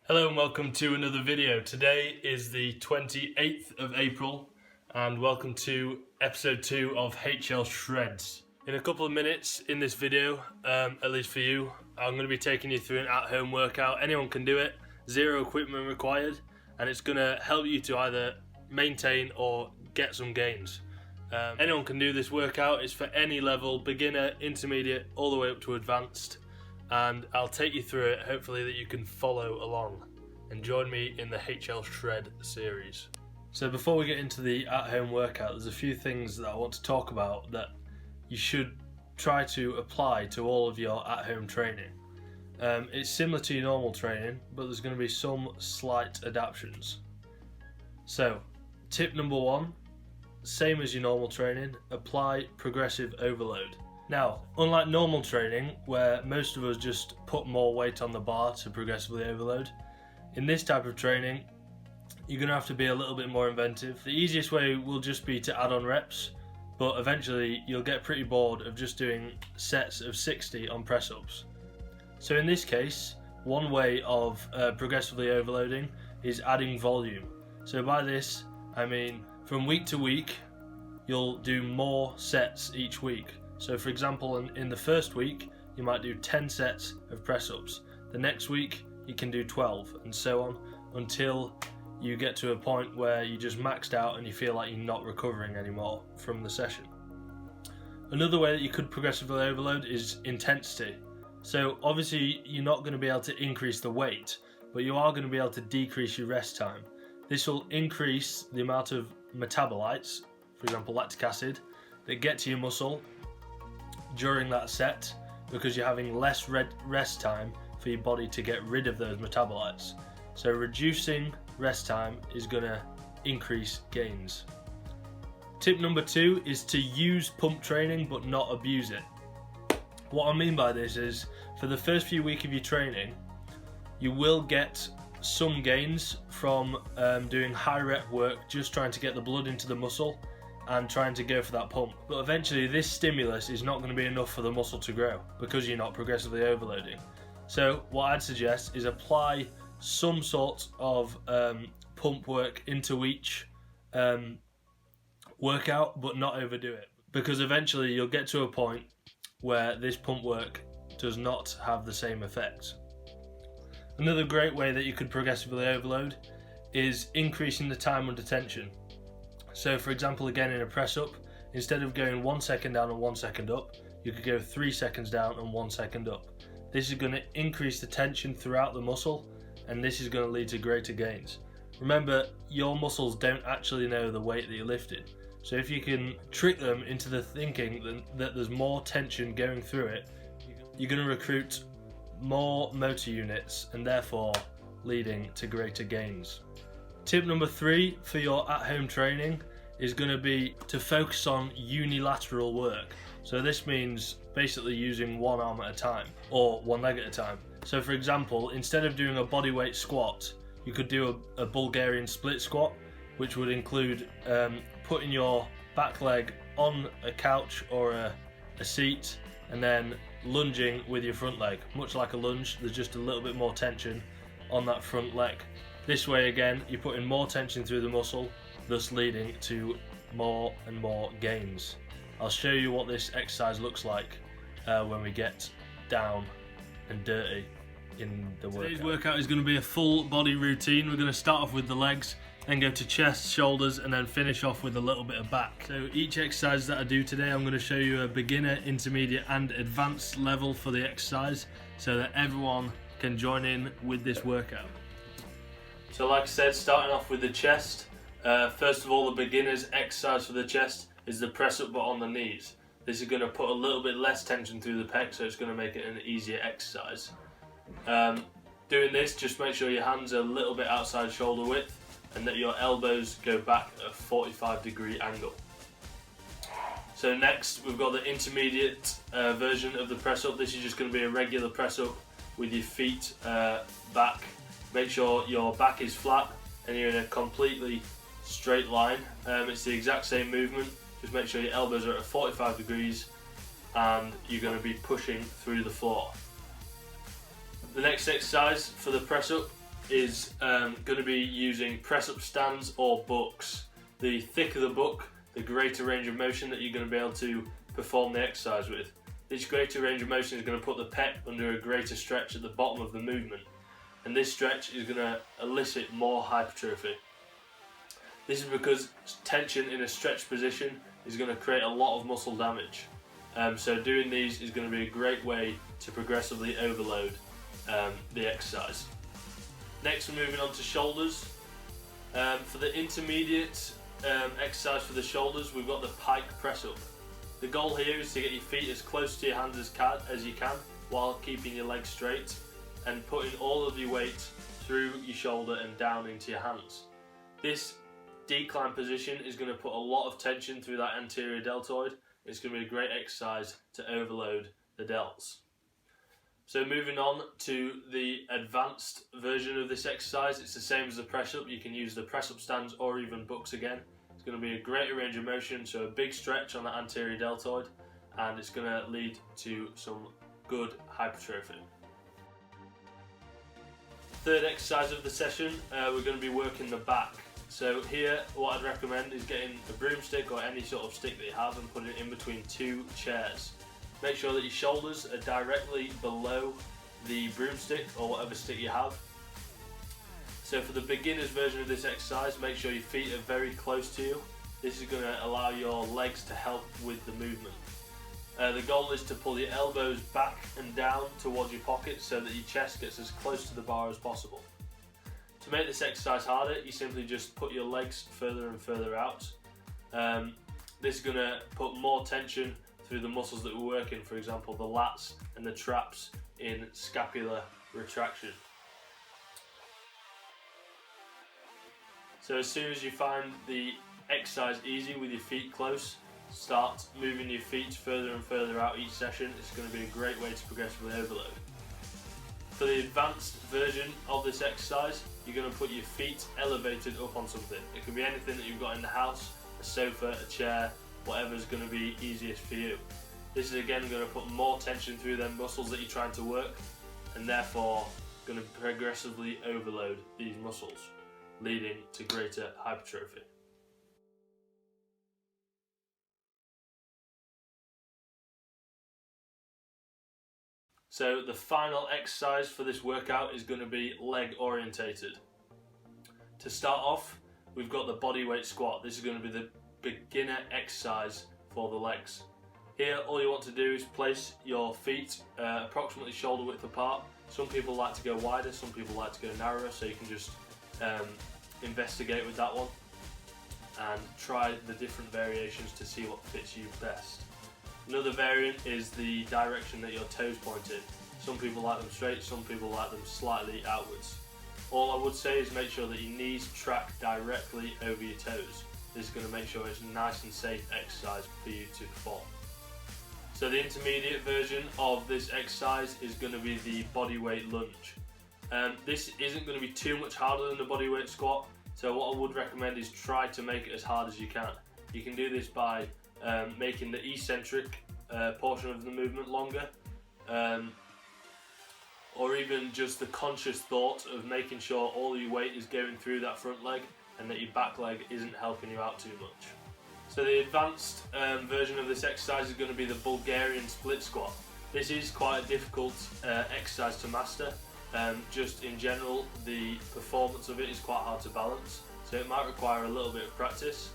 Hello and welcome to another video. Today is the 28th of April and welcome to episode 2 of HL Shreds. In a couple of minutes in this video, at least for you, I'm going to be taking you through an at-home workout. Anyone can do it, zero equipment required, and it's going to help you to either maintain or get some gains. Anyone can do this workout. It's for any level, beginner, intermediate, all the way up to advanced. And I'll take you through it, hopefully that you can follow along and join me in the HL Shred series. So before we get into the at-home workout, there's a few things that I want to talk about that you should try to apply to all of your at-home training. It's similar to your normal training, but there's going to be some slight adaptations. So tip number 1, same as your normal training, apply progressive overload. Now, unlike normal training, where most of us just put more weight on the bar to progressively overload, in this type of training, you're going to have to be a little bit more inventive. The easiest way will just be to add on reps, but eventually you'll get pretty bored of just doing sets of 60 on press-ups. So in this case, one way of progressively overloading is adding volume. So by this, I mean from week to week, you'll do more sets each week. So for example, in the first week, you might do 10 sets of press-ups. The next week, you can do 12, and so on, until you get to a point where you just maxed out and you feel like you're not recovering anymore from the session. Another way that you could progressively overload is intensity. So obviously, you're not going to be able to increase the weight, but you are going to be able to decrease your rest time. This will increase the amount of metabolites, for example lactic acid, that get to your muscle during that set, because you're having less rest time for your body to get rid of those metabolites. So reducing rest time is going to increase gains. Tip number 2 is to use pump training but not abuse it. What I mean by this is, for the first few weeks of your training, you will get some gains from doing high rep work, just trying to get the blood into the muscle and trying to go for that pump. But eventually this stimulus is not going to be enough for the muscle to grow because you're not progressively overloading. So what I'd suggest is apply some sort of pump work into each workout, but not overdo it, because eventually you'll get to a point where this pump work does not have the same effect. Another great way that you could progressively overload is increasing the time under tension. So for example, again in a press up, instead of going 1 second down and 1 second up, you could go 3 seconds down and 1 second up. This is going to increase the tension throughout the muscle, and this is going to lead to greater gains. Remember, your muscles don't actually know the weight that you're lifting. So if you can trick them into the thinking that there's more tension going through it, you're going to recruit more motor units and therefore leading to greater gains. Tip number 3 for your at-home training is going to be to focus on unilateral work. So this means basically using one arm at a time or one leg at a time. So for example, instead of doing a bodyweight squat, you could do a Bulgarian split squat, which would include putting your back leg on a couch or a seat and then lunging with your front leg. Much like a lunge, there's just a little bit more tension on that front leg. This way again, you're putting more tension through the muscle, thus leading to more and more gains. I'll show you what this exercise looks like when we get down and dirty in the workout. Today's workout is going to be a full body routine. We're going to start off with the legs, then go to chest, shoulders, and then finish off with a little bit of back. So each exercise that I do today, I'm going to show you a beginner, intermediate, and advanced level for the exercise so that everyone can join in with this workout. So like I said, starting off with the chest, first of all, the beginner's exercise for the chest is the press up but on the knees. This is going to put a little bit less tension through the pec, so it's going to make it an easier exercise. Doing this, just make sure your hands are a little bit outside shoulder width and that your elbows go back at a 45-degree angle. So next, we've got the intermediate version of the press up. This is just going to be a regular press up with your feet back. Make sure your back is flat and you're in a completely straight line. It's the exact same movement, just make sure your elbows are at 45 degrees and you're going to be pushing through the floor. The next exercise for the press up is going to be using press-up stands or books. The thicker the book, the greater range of motion that you're going to be able to perform the exercise with. This greater range of motion is going to put the pec under a greater stretch at the bottom of the movement, and this stretch is going to elicit more hypertrophy. This is because tension in a stretched position is going to create a lot of muscle damage. So doing these is going to be a great way to progressively overload the exercise. Next, we're moving on to shoulders. For the intermediate exercise for the shoulders, we've got the pike press up. The goal here is to get your feet as close to your hands as you can while keeping your legs straight and putting all of your weight through your shoulder and down into your hands. This decline position is going to put a lot of tension through that anterior deltoid. It's going to be a great exercise to overload the delts. So moving on to the advanced version of this exercise, it's the same as the press up. You can use the press up stands or even books again. It's going to be a greater range of motion, so a big stretch on the anterior deltoid, and it's going to lead to some good hypertrophy. Third exercise of the session, we're going to be working the back. So here, what I'd recommend is getting a broomstick or any sort of stick that you have and putting it in between two chairs. Make sure that your shoulders are directly below the broomstick or whatever stick you have. So for the beginner's version of this exercise, make sure your feet are very close to you. This is going to allow your legs to help with the movement. The goal is to pull your elbows back and down towards your pockets so that your chest gets as close to the bar as possible. To make this exercise harder, you simply just put your legs further and further out. This is going to put more tension through the muscles that we're working, for example the lats and the traps in scapular retraction. So as soon as you find the exercise easy with your feet close, start moving your feet further and further out each session. It's going to be a great way to progressively overload. For the advanced version of this exercise, you're going to put your feet elevated up on something. It can be anything that you've got in the house, a sofa, a chair, whatever is going to be easiest for you. This is again going to put more tension through them muscles that you're trying to work, and therefore going to progressively overload these muscles, leading to greater hypertrophy. So the final exercise for this workout is going to be leg orientated. To start off, we've got the bodyweight squat. This is going to be the beginner exercise for the legs. Here, all you want to do is place your feet approximately shoulder width apart. Some people like to go wider, some people like to go narrower, so you can just investigate with that one and try the different variations to see what fits you best. Another variant is the direction that your toes point in. Some people like them straight, some people like them slightly outwards. All I would say is make sure that your knees track directly over your toes. This is going to make sure it's a nice and safe exercise for you to perform. So the intermediate version of this exercise is going to be the bodyweight lunge. This isn't going to be too much harder than the bodyweight squat, so what I would recommend is try to make it as hard as you can. You can do this by making the eccentric portion of the movement longer, or even just the conscious thought of making sure all your weight is going through that front leg and that your back leg isn't helping you out too much. So the advanced version of this exercise is going to be the Bulgarian split squat. This is quite a difficult exercise to master. Just in general, the performance of it is quite hard to balance, so it might require a little bit of practice.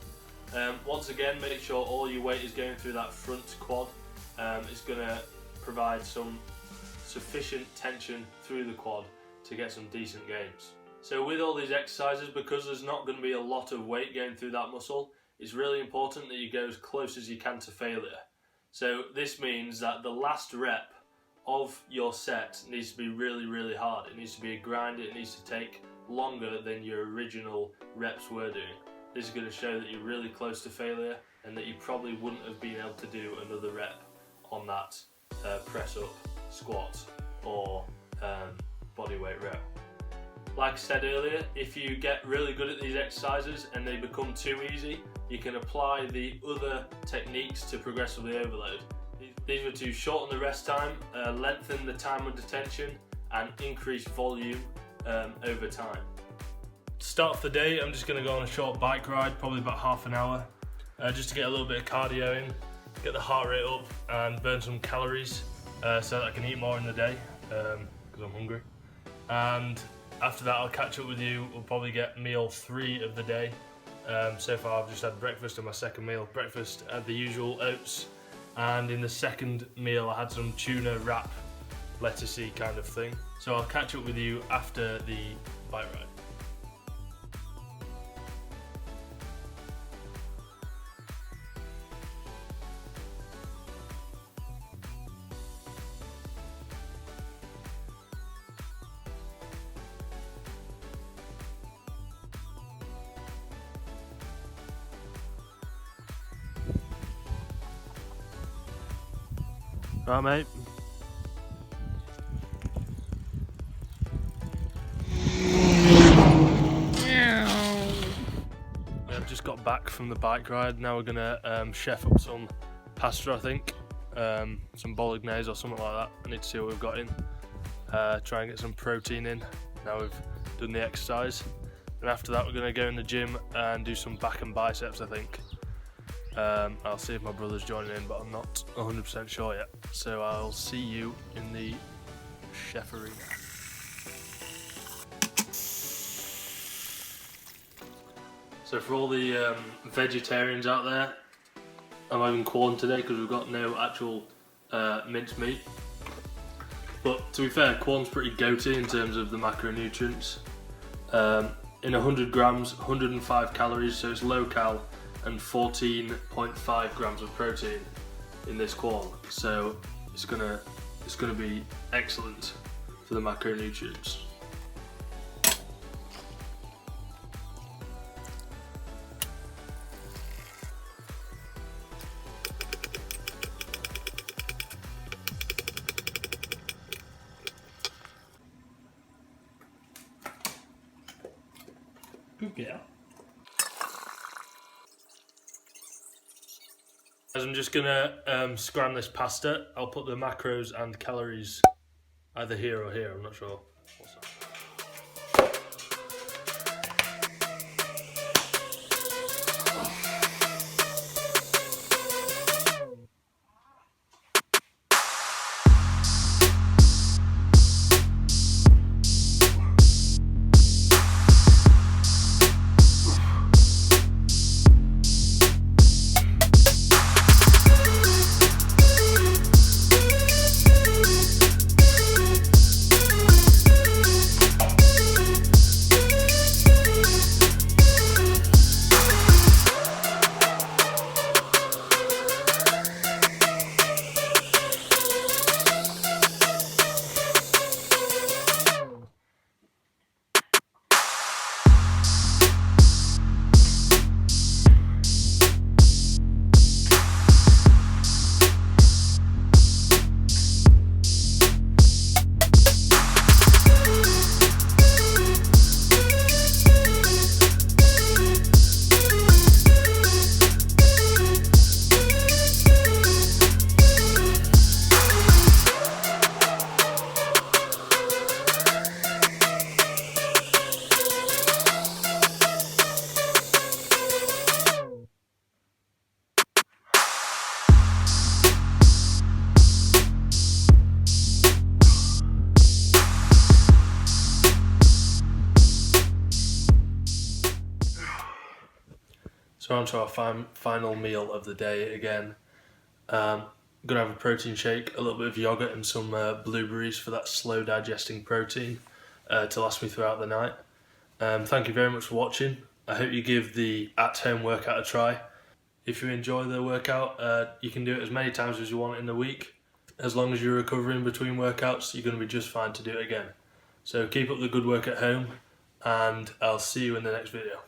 Once again, make sure all your weight is going through that front quad. It's going to provide some sufficient tension through the quad to get some decent gains. So with all these exercises, because there's not going to be a lot of weight going through that muscle, it's really important that you go as close as you can to failure. So this means that the last rep of your set needs to be really, really hard. It needs to be a grind, it needs to take longer than your original reps were doing. This is going to show that you're really close to failure and that you probably wouldn't have been able to do another rep on that press up, squat or bodyweight rep. Like I said earlier, if you get really good at these exercises and they become too easy, you can apply the other techniques to progressively overload. These are to shorten the rest time, lengthen the time under tension and increase volume over time. To start off the day, I'm just going to go on a short bike ride, probably about half an hour, just to get a little bit of cardio in, get the heart rate up and burn some calories so that I can eat more in the day because I'm hungry. And after that I'll catch up with you. We'll probably get meal 3 of the day. So far I've just had breakfast and my second meal. Breakfast had the usual oats, and in the second meal I had some tuna wrap, lettucey kind of thing. So I'll catch up with you after the bike ride. Right, mate. I've just got back from the bike ride. Now we're gonna chef up some pasta, I think. Some bolognese or something like that. I need to see what we've got in. Try and get some protein in now we've done the exercise. And after that we're gonna go in the gym and do some back and biceps, I think. I'll see if my brother's joining in, but I'm not 100% sure yet. So I'll see you in the chef arena. So for all the vegetarians out there, I'm having corn today because we've got no actual minced meat. But to be fair, corn's pretty goaty in terms of the macronutrients. In 100 grams, 105 calories, so it's low cal, and 14.5 grams of protein in this corn, so it's gonna be excellent for the macronutrients. Good girl. As I'm just gonna scram this pasta, I'll put the macros and calories either here or here, I'm not sure. So on to our final meal of the day again. Gonna have a protein shake, a little bit of yogurt and some blueberries for that slow digesting protein to last me throughout the night. Thank you very much for watching. I hope you give the at-home workout a try. If you enjoy the workout, you can do it as many times as you want in the week. As long as you're recovering between workouts, you're going to be just fine to do it again. So keep up the good work at home, and I'll see you in the next video.